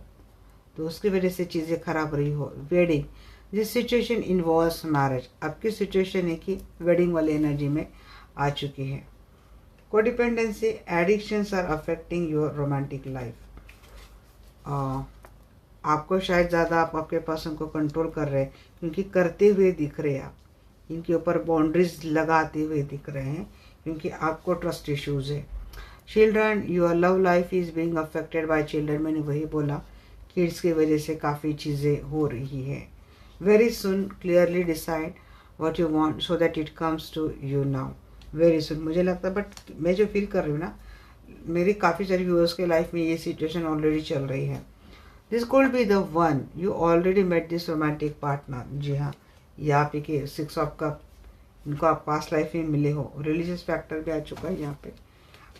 तो उसकी वजह से चीज़ें खराब रही हो। Wedding, this situation involves marriage. आपकी सिचुएशन है कि वेडिंग वाली एनर्जी में आ चुकी है। Codependency, addictions are affecting your romantic life. आपको शायद ज़्यादा आप आपके पर्सन को कंट्रोल कर रहे हैं, क्योंकि करते हुए दिख रहे हैं आप, इनके ऊपर बाउंड्रीज लगाते हुए दिख रहे हैं, क्योंकि आपको ट्रस्ट इश्यूज है। Children, your love life is being affected by children, मैंने वही बोला, किड्स की वजह से काफ़ी चीज़ें हो रही है। Very soon clearly decide what you want so that it comes to you now. Very soon, मुझे लगता है, बट मैं जो फील कर रही हूँ ना, मेरी काफ़ी सारी व्यूअर्स के लाइफ में ये सिचुएशन ऑलरेडी चल रही है। This could be the one you already met this romantic partner. जी हाँ, ये आप के 6 ऑफ कप, इनको आप पास्ट लाइफ में मिले हो। रिलीजियस फैक्टर भी आ चुका है यहाँ पे।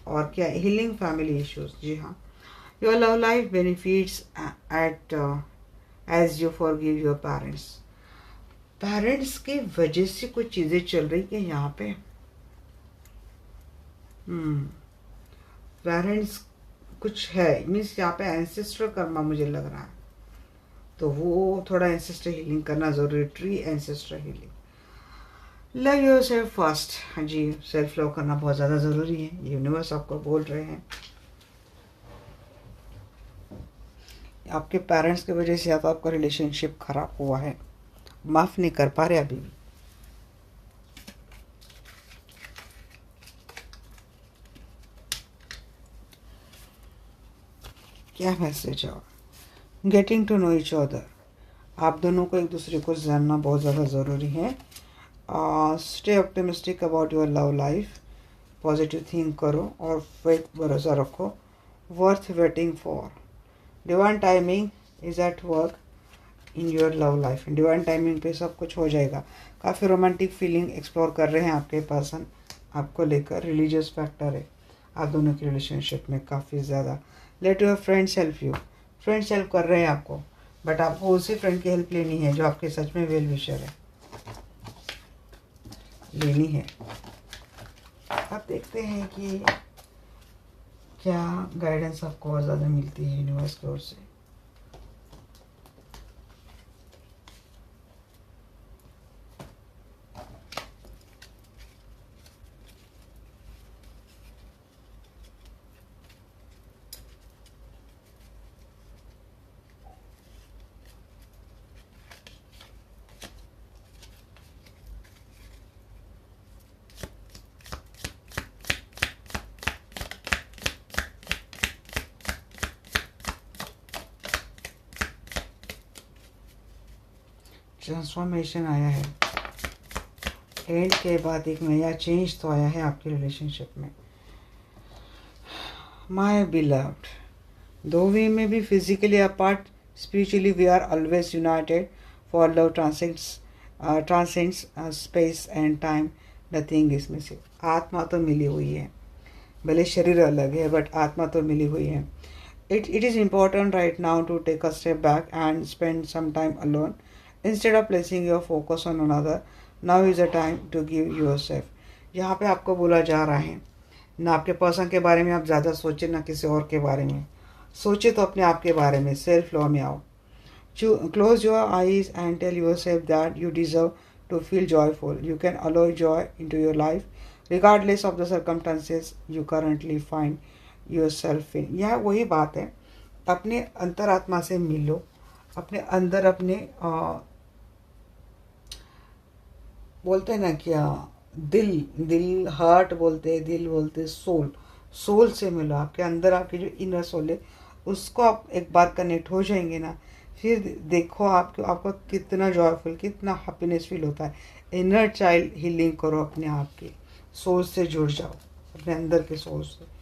और क्या, हीलिंग फैमिली इश्यूज। जी हाँ, your love life benefits at as you forgive your parents. Parents की वजह से कुछ चीज़ें चल रही है यहाँ पे। पेरेंट्स कुछ है, मीन्स यहाँ पे एंसेस्टर कर्मा मुझे लग रहा है, तो वो थोड़ा एंसेस्टर हीलिंग करना ज़रूरी। Tree ancestor healing. Love your self first. हाँ जी, सेल्फ लव करना बहुत ज़्यादा ज़रूरी है, यूनिवर्स आपको बोल रहे हैं। आपके पेरेंट्स की वजह से या तो आपका रिलेशनशिप खराब हुआ है, माफ़ नहीं कर पा रहे अभी भी। क्या मैसेज है? Getting to know each other. आप दोनों को एक दूसरे को जानना बहुत ज़्यादा ज़रूरी है। Stay optimistic about your love life. Positive think करो और फेथ भरोसा रखो। Worth waiting for. Divine timing is at work in your love life. Divine timing पे सब कुछ हो जाएगा। काफ़ी रोमांटिक फीलिंग एक्सप्लोर कर रहे हैं आपके पर्सन आपको लेकर। रिलीजियस फैक्टर है आप दोनों की रिलेशनशिप में काफ़ी ज़्यादा। Let your friends help you. Friends help कर रहे हैं आपको, बट आपको उसी फ्रेंड की हेल्प लेनी है जो आपके सच में वेल विशर है, लेनी है। आप देखते हैं कि क्या गाइडेंस आपको और ज़्यादा मिलती है यूनिवर्स की ओर से। ट्रांसफॉर्मेशन आया है, एंड के बाद एक नया चेंज तो आया है आपकी रिलेशनशिप में। माय बिलव्ड, दो we may be physically apart, spiritually we are always united, for love transcends space and time, nothing is missing. आत्मा तो मिली हुई है, भले शरीर अलग है बट आत्मा तो मिली हुई है। It is important right now to take a step back and spend some time alone. Instead of placing your focus on another, now is the time to give yourself. यहाँ पे आपको बोला जा रहा है ना आपके पर्सन के बारे में आप ज़्यादा सोचें ना किसी और के बारे में, सोचे तो अपने आप के बारे में। सेल्फ लव में आओ। Close your eyes and tell yourself that you deserve to feel joyful. You can allow joy into your life regardless of the circumstances you currently find yourself in. यह वही बात है, अपने अंतरात्मा से मिलो, अपने अंदर अपने बोलते हैं ना क्या, दिल हार्ट बोलते हैं, दिल बोलते हैं सोल से मिलो। आपके अंदर आपकी जो इनर सोल है उसको आप एक बार कनेक्ट हो जाएंगे ना, फिर देखो आपको कितना जॉयफुल, कितना हैप्पीनेस फील होता है। इनर चाइल्ड हीलिंग करो, अपने आप के सोल से जुड़ जाओ, अपने अंदर के सोल से।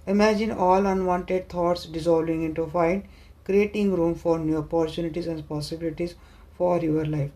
Imagine all unwanted thoughts dissolving into void, creating room for new opportunities and possibilities for your life.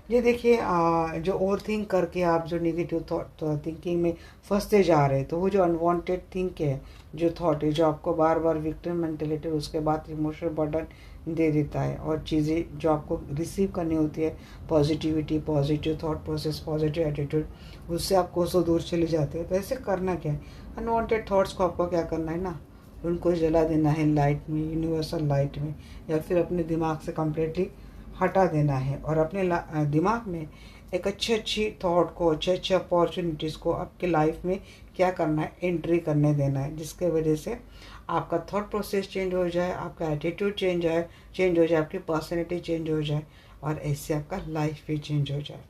ये देखिए, जो ओवर थिंक करके आप जो नेगेटिव थॉट थिंकिंग में फंसते जा रहे हैं, तो वो जो अनवांटेड थिंक है, जो थॉट है, जो आपको बार बार विक्टिम मेंटेलिटी, उसके बाद इमोशनल बर्डन दे देता है, और चीज़ें जो आपको रिसीव करनी होती है, positivity, positive thought process, positive attitude, उससे आप कोसों दूर चले जाते हैं। तो ऐसे करना क्या है, अनवांटेड थॉट्स को आपको क्या करना है ना, उनको जला देना है लाइट में, यूनिवर्सल लाइट में, या फिर अपने दिमाग से कम्प्लीटली हटा देना है, और अपने दिमाग में एक अच्छी थॉट को, अच्छे अपॉर्चुनिटीज़ को आपके लाइफ में क्या करना है, एंट्री करने देना है, जिसके वजह से आपका थॉट प्रोसेस चेंज हो जाए, आपका एटीट्यूड चेंज हो जाए, आपकी पर्सनैलिटी चेंज हो जाए और ऐसे आपका लाइफ भी चेंज हो जाए.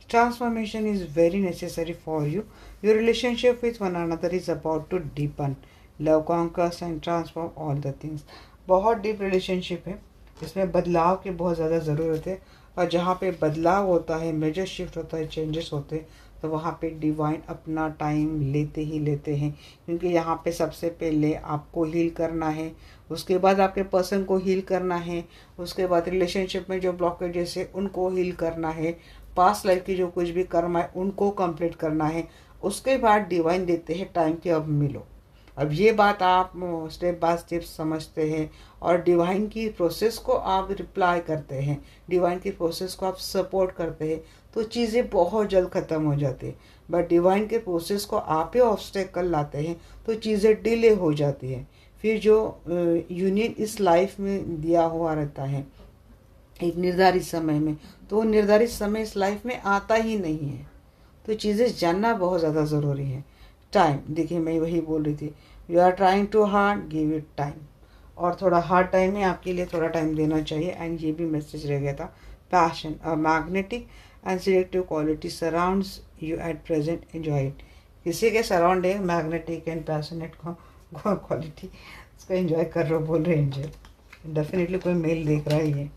Transformation is very necessary for you. Your relationship with one another is about to deepen. Love conquers and transform all the things. बहुत डीप रिलेशनशिप है, इसमें बदलाव की बहुत ज़्यादा ज़रूरत है. और जहाँ पे बदलाव होता है, मेजर शिफ्ट होता है, चेंजेस होते हैं, तो वहाँ पे डिवाइन अपना टाइम लेते ही लेते हैं. क्योंकि यहाँ पे सबसे पहले आपको हील करना है, उसके बाद आपके पर्सन को हील करना है, उसके बाद रिलेशनशिप में जो ब्लॉकेजेस है उनको हील करना है, पास्ट लाइफ की जो कुछ भी कर्म है उनको कंप्लीट करना है. उसके बाद डिवाइन देते हैं टाइम कि अब मिलो. अब ये बात आप स्टेप बाय स्टेप समझते हैं और डिवाइन की प्रोसेस को आप रिप्लाई करते हैं, डिवाइन की प्रोसेस को आप सपोर्ट करते हैं, तो चीज़ें बहुत जल्द ख़त्म हो जाती है. बट डिवाइन के प्रोसेस को आप ही ऑब्स्टेकल लाते हैं तो चीज़ें डिले हो जाती है. फिर जो यूनियन इस लाइफ में दिया हुआ रहता है एक निर्धारित समय में, तो वो निर्धारित समय इस लाइफ में आता ही नहीं है. तो चीज़ें जानना बहुत ज़्यादा ज़रूरी है. टाइम, देखिए मैं वही बोल रही थी, you are trying too hard, give it time. और थोड़ा हार्ड टाइम है आपके लिए, थोड़ा टाइम देना चाहिए. एंड ये भी मैसेज रह गया था, passion a magnetic and selective quality surrounds you at present, enjoy it. किसी के सराउंड है मैग्नेटिक एंड पैशनेट क्वालिटी, उसको एंजॉय कर रहे हो बोल रहे एंजल. डेफिनेटली कोई मेल देख रहा है ये.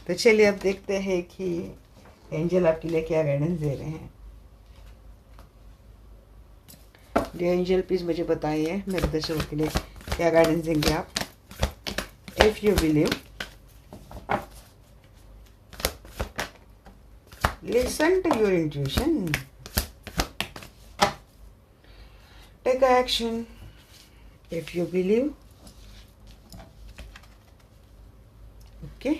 तो चलिए अब देखते हैं कि एंजल आपके लिए क्या गाइडेंस दे रहे हैं. डियर एंजल प्लीज मुझे बताइए मेरे दर्शकों के लिए क्या गाइडेंस देंगे आप. If you believe, listen to your intuition, take action. If you believe, okay.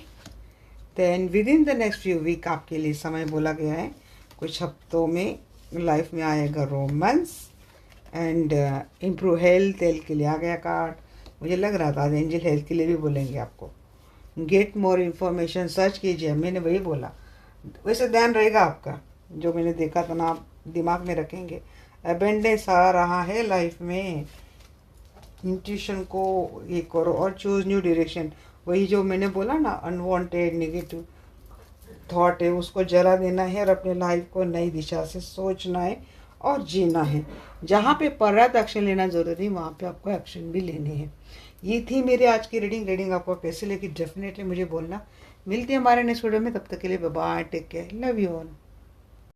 Then within the next few week आपके लिए समय बोला गया है. कुछ हफ्तों में लाइफ में आएगा romance and improve health. Health के लिए आ गया कार्ड. मुझे लग रहा था एंजल हेल्थ के लिए भी बोलेंगे आपको. गेट मोर इन्फॉर्मेशन, सर्च कीजिए, मैंने वही बोला. वैसे ध्यान रहेगा आपका, जो मैंने देखा था ना आप दिमाग में रखेंगे. अबेंडेंस आ रहा है लाइफ में, इंट्यूशन को ये करो और चूज न्यू डायरेक्शन. वही जो मैंने बोला ना, अनवांटेड नेगेटिव थॉट है उसको जला देना है और अपने लाइफ को नई दिशा से सोचना है और जीना है. जहाँ पे पर्याप्त एक्शन लेना जरूरी है वहाँ पे आपको एक्शन भी लेनी है. ये थी मेरी आज की रीडिंग आपको कैसे लगी डेफिनेटली मुझे बोलना. मिलती है हमारे नेक्स्ट वीडियो में, तब तक के लिए bye bye, take care, love you all.